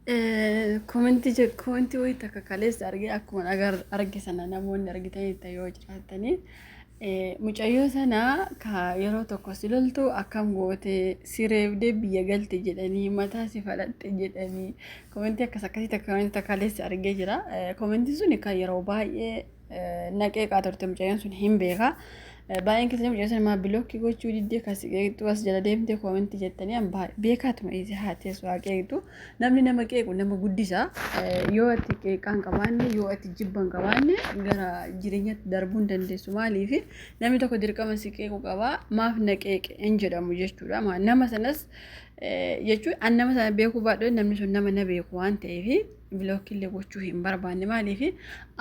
Komentii wayii takka kaleessa argee akkuma arge sana namoonni argitanii ta'e yoo jiraatanii mucayyoo sana yeroo tokko si loltu akkam goote si reebdee biyya galte jedhanii mataa si falatte jedhanii komentii akkasii takka kaleessa argee jira. Komentii sun kan yeroo baay'ee naqee qaatorte mucayyoon sun hin beeka. Baay'een keessatti mucayyoo sana maa bilookii gochuu diddee qeeqxu as jala deemtee komentii jettanii beekaatuma isi haatees waa qeeqxu namni nama qeequ nama guddisa yoo ati qeeqaan qabaanne yoo ati jibban qabaanne gara jireenyatti darbuu hin dandeessu maaliif namni tokko dirqama si qeequ qaba maaf na qeeqe hin jedhamu jechuudha nama sanas jechuun nama sana beekuu baadhee namni sun nama na beeku waan ta'eef bilookillee gochuu hin barbaanne maaliif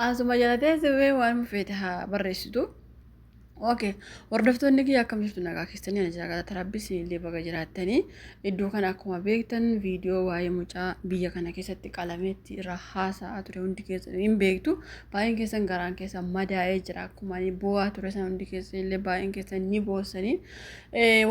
asuma jala teessee waan mufeete haa barreessitu. Okay, hordoftoonni kiyya akkam jirtu nagaa keessanii ana jira galata rabbis illee baga jiraattanii iddoo kana akkuma beektan viidiyoo waa'ee mucaa biyya kana keessatti qalameetti irra haasa'aa ture hundi keessan hin beektu baay'een keessan garaan keessan madaa'ee jira akkuma ani boo'aa ture sana hundi keessan illee baay'een keessan ni boossanii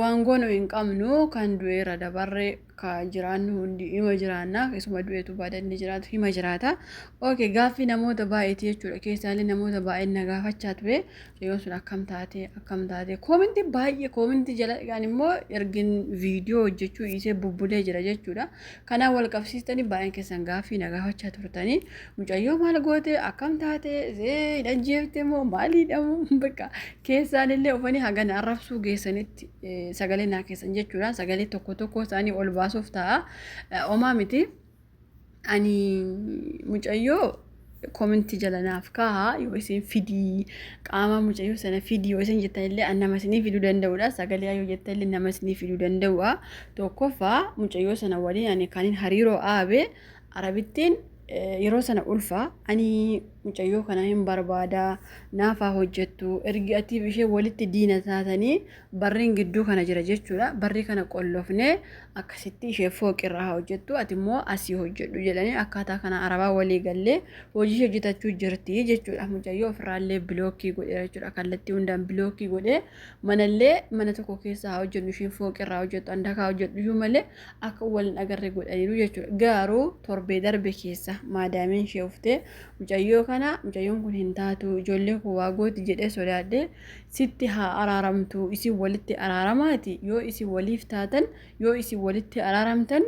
waan goonu hin qabnu kan du'eera dabarree ka jiraannu hundi hima jiraanna keessuma du'eetu baadanni jiraatu hima jiraata. Okay, gaaffii namoota baay'eeti jechuudha keessaalee namoota baay'een na gaafachaa ture yoon sun akkam taate komentii baay'ee komentii jala dhigaan immoo ergin viidiyoo hojjechuu isee bubbulee jira jechuudha. Kanaan wal qabsiistanii baay'een keessan gaaffii na gaafachaa turtanii mucayyoo maal goote akkam taate hidhanjeefte moo maaliidhamu bakka keessaan illee ufanii hagana arrabsuu geessanitti sagalee naa keessan jechuudha. Sagalee tokko isaanii ol baasuuf ta'a omaa miti ani mucayyoo komentii jala naaf kaha yoo isin fidii qaama mucayyoo sana fidii yoo isin jettan illee nama isinii fiduu danda'udha. Sagalee yoo jettan illee nama isinii fiduu danda'udha. Tokkoffaa mucayyoo sana waliin ani kanin hariiroo aabe arabittiin yeroo sana ulfa ani mucayyoo kana hin barbaada naafaa hojjettu ergi atiif ishee walitti diina taatanii barriin gidduu kana jira jechuudha. Barri kana qollofne akkasitti ishee fooqirraa hojjettu ati immoo asii hojjedhu jedhanii akkaataa kana arabaa walii gallee hojii hojjetachuu jirti jechuudha. Mucayyoo ofirraallee bilookii godhe jechuudha. Kallattii hundaan bilookii godhe manallee mana tokko keessa hojjennu isheen fooqirraa hojjettu andakaa hojjedhu iyyuu malee akka waliin agarre godhaniiru jechuudha. Garuu torbee darbe keessa maadaamiin ishee uftee mucayyoon kun hin taatu ijoollee koo waa gooti jedhee sodaadhe sitti haa araaramtu isin walitti araaramaati yoo isin waliif taatan yoo isin walitti araaramtan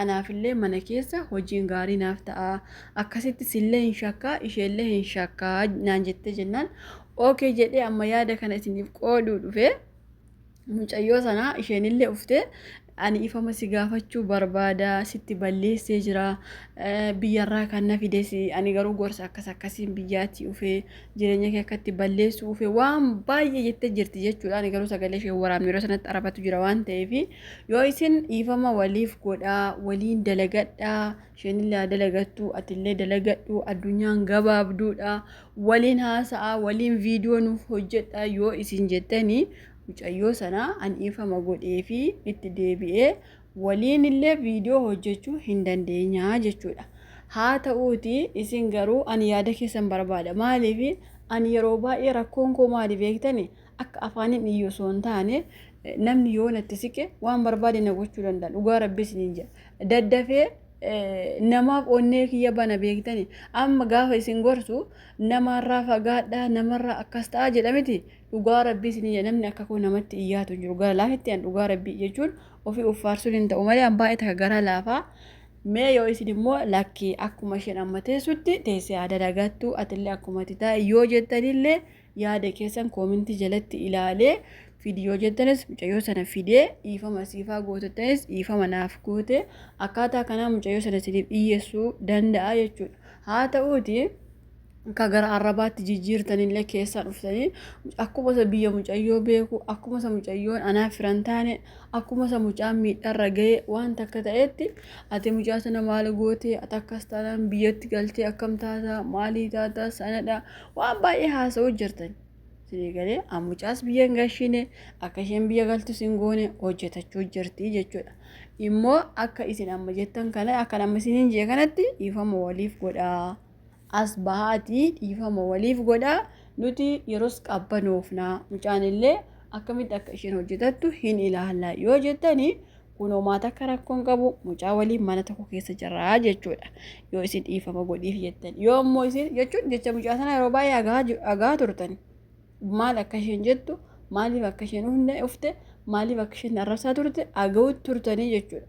anaafillee mana keessa hojiin gaarii naaf ta'a akkasitti sillee hin shakkaa isheellee hin shakkaa naan jettee jennaan okay jedhee amma yaada kana isiniif qooduu dhufe mucayyoo sana isheenillee uftee ani ifama si gaafachuu barbaada sitti balleessee jira biyyarraa kan na fides ani garuu gorsa akkasiin biyyaatti ufee jireenya kee akkatti balleessuu ufee waan baay'ee jettee jirti jechuudha. Ani garuu sagalee ishee waraabne yeroo sanatti arabatu jira waan ta'eef yoo isin ifama waliif godhaa waliin dalagadhaa isheenillee dalagattu atillee dalagadhu addunyaan gabaabduudha waliin haasa'aa waliin viidiyoo nuuf hojjedhaa yoo isin jettanii mucayyoo sana ifama godhee fi itti deebi'ee waliin illee viidiyoo hojjechuu hin dandeenya jechuudha. Haa ta'uuti isin garuu ani yaada keessan barbaada maaliif ani yeroo baay'ee rakkoon koo maali beektani akka afaaniin iyyuu osoo hin taane namni yoo natti siqe waan barbaade na gochuu danda'a dhugaa rabbi isiniin jedha daddafee namaaf onnee kiyya bana beektani amma gaafa isin gorsu namarraa fagaadhaa namarraa akkas ta'a jedhamiti dhugaa rabbii isin namni akka koo namatti iyyaatu jiru gara laafetti an dhugaa rabbii jechuun ofii uffaarsuun hin ta'u malee an baay'ee takka gara laafaa mee yoo isin immoo lakkii akkuma isheen amma teessutti teessee yaada dagattu atillee akkuma taa'e yoo jettanillee yaada keessan koomentii jalatti ilaalee viidiyoo jettanis mucayyoo sana fidee dhiifama siifaa gootettanis dhiifama naaf goote akkaataa kanaa mucayyoo sana siniif dhiyeessuu danda'a jechuudha. Haa ta'uuti ka gara arrabaatti jijjiirtanillee keessaa dhuftanii akkuma isa biyya mucayyoo beeku akkuma isa mucayyoon anaaf firan taane akkuma isa mucaan miidharra ga'e waan takka ta'etti ati mucaa sana maal goote ati akkas taanaan biyyatti galtee akkam taata maalii taata sanadha waan baay'ee haasa'uu jirtan. Sinigalee mucaas biyya hin gashine akka isheen biyya galtu sin goone hojjetachuu jirti jechuudha. Immoo akka isin amma jettan kana akka amma isiniin jee kanatti dhiifama waliif godhaa. As bahaatii dhiifama waliif godhaa nuti yeroos qabbanoofnaa mucaan illee akkamitti akka isheen hojjetattu hin ilaalla yoo jettanii kunoo maata akka rakkoon qabu mucaa waliin mana tokko keessa jirraa jechuudha. Yoo isin dhiifama godhiif jettan yoo immoo isin jechuun jecha mucaa sana yeroo baay'ee agaa turtan maal akka isheen jettu maaliif akka isheen ufte maaliif akka isheen arrabsaa turte aga'uutti turtanii jechuudha.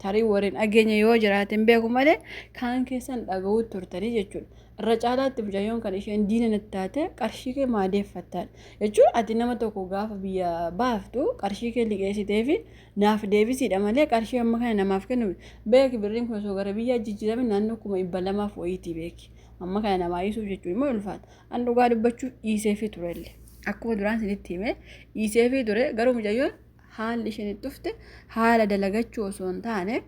Tarii warreen dhageenya yoo jiraatin beeku malee kaan keessan dhaga'uutti turtanii jechuudha. Irra caalaatti mucayyoon kan isheen diina natti taate qarshii kee maadeeffattaan jechuun ati nama tokko gaafa biyya baaftu qarshii kee liqeessitee fi naaf deebisiidha malee qarshii amma kana namaaf kennu beeki birriin kun osoo gara biyyaa jijjiirame naannoo 200 wayiitii beeki amma kana namaa dhiisuuf jechuun immoo ulfaata. An dhugaa dubbachuu dhiisee fi turellee akkuma duraan isinitti hime dhiisee fi ture garuu mucayyoon haalli isheen itti ufte haala dalagachuu osoo hin taane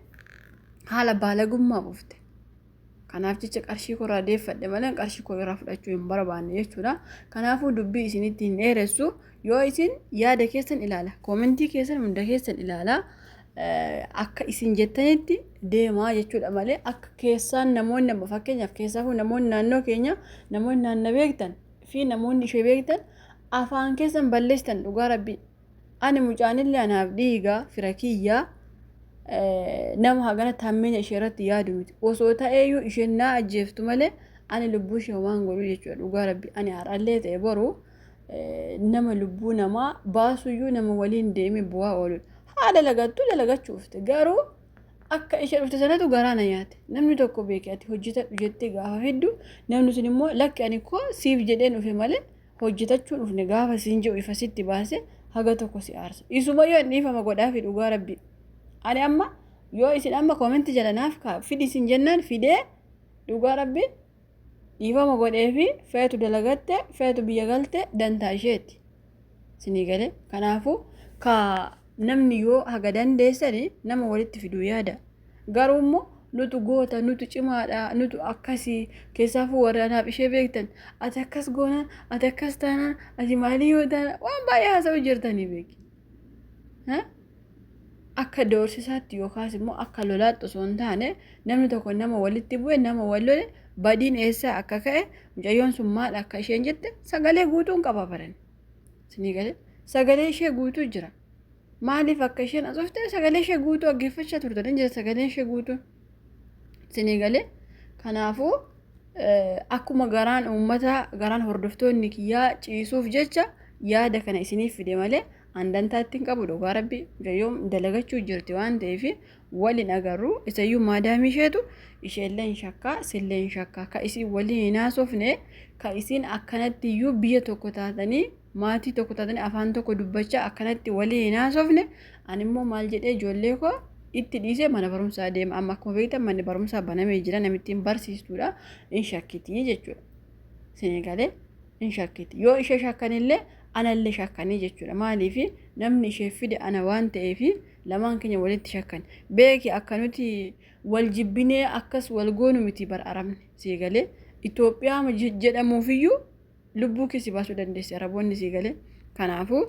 haala baalagummaa ufte. Kanaaf jecha qarshii koo irraa deeffadhe malee qarshii koo irraa fudhachuu hin barbaanne jechuudha. Kanaafuu dubbii isinitti hin dheeressu yoo isin yaada keessan ilaala koomentii keessan hunda keessan ilaala akka isin jettanitti deemaa jechuudha malee akka keessaan namoonni amma fakkeenyaaf keessaafuu namoonni naannoo keenya namoonni naanna beektan fi namoonni ishee beektan afaan keessan balleessitan dhugaa rabbi ani mucaanillee anaaf dhiigaa fira kiyyaa nama hagana tammeenya ishee irratti yaadu miti osoo ta'eeyyuu isheen naa ajjeeftu malee ani lubbuu ishee waan godhu jechuudha dhugaa rabbi ani har'allee ta'e boru nama lubbuu namaa baasuyyuu nama waliin deemee bu'aa oolu haala dalagachuufte garuu akka ishee dhufte sanatu garaana nyaate namni tokko beekee ati hojjetadhu jettee gaafa fiddu namni sun immoo lakki ani koo siif jedheen dhufe malee hojjetachuun dhufne gaafa siin jedhu ifa sitti baase haga tokko si aarsa isuma yoo hin dhiifama godhaa fi dhugaa rabbi ani amma yoo isin amma koomentii jalanaaf fidi isin jennaan fidee dhugaa rabbi dhiifama godhee fi feetu dalagatte feetu biyya galte dantaa isheeti sinii galee. Kanaafuu ka namni yoo haga dandeessani nama walitti fiduu yaada garuu immoo nutu goota nutu cimaadha nutu akkasii keessaafuu warraanaaf ishee beektan ati akkas goonaan ati akkas taanaan ati maalii yoo taana waan baay'ee haasa'u jirtanii beeki akka doorsisaatti yookaas immoo akka lolaatti osoo hin taane namni tokko nama walitti bu'e nama wal lole badiin eessaa akka ka'e mucayyoon sun maal akka isheen jette sagalee guutuun qaba baran sinii galee sagalee ishee guutuu jira maaliif akka isheen asofte sagalee ishee guutuu dhaggeeffachaa turtan jira sagalee ishee guutuu sinii galee. Kanaafuu akkuma garaan uummataa garaan hordoftoonni kiyyaa ciisuuf jecha yaada kana isiniif fide malee andantaatti hin qabu dhugaa rabbi mucayyoon dalagachuu jirti waan ta'eef waliin agarru isayyuu maadaamii isheetu isheellee hin shakkaa sillee hin shakkaa ka isin waliin hin haasofne ka isin akkanatti iyyuu biyya tokko taatanii maatii tokko taatanii afaan tokko dubbachaa akkanatti waliin hin haasofne ani immoo maal jedhee ijoollee koo itti dhiisee mana barumsaa deema amma akkuma beektan manni barumsaa banamee jira namittiin barsiistuudha hin shakkitii jechuudha sinii galee hin shakkiti yoo ishee shakkanillee anallee shakkanii jechuudha maaliif namni ishee fide ana waan ta'eef lamaan keenya walitti shakkan beeki akka nuti wal jibbinee akkas wal goonu miti bar'aramne sii galee Itoophiyaa jedhamuufiyyuu lubbuu keessi baasuu dandeessi araboonni sii galee. Kanaafuu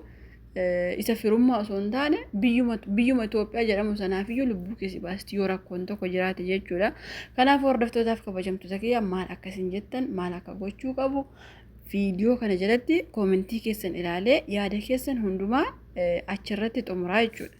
isa firummaa osoo hin taane biyyuma Itoophiyaa jedhamu sanaafiyyuu lubbuu keessi baasti yoo rakkoon tokko jiraate jechuudha. Kanaaf hordoftootaaf kabajamtoota kiyya maal akkasiin jettan maal akka gochuu qabu viidiyoo kana jalatti koomentii keessan ilaalee yaada keessan hundumaa achirratti xumuraa jechuudha.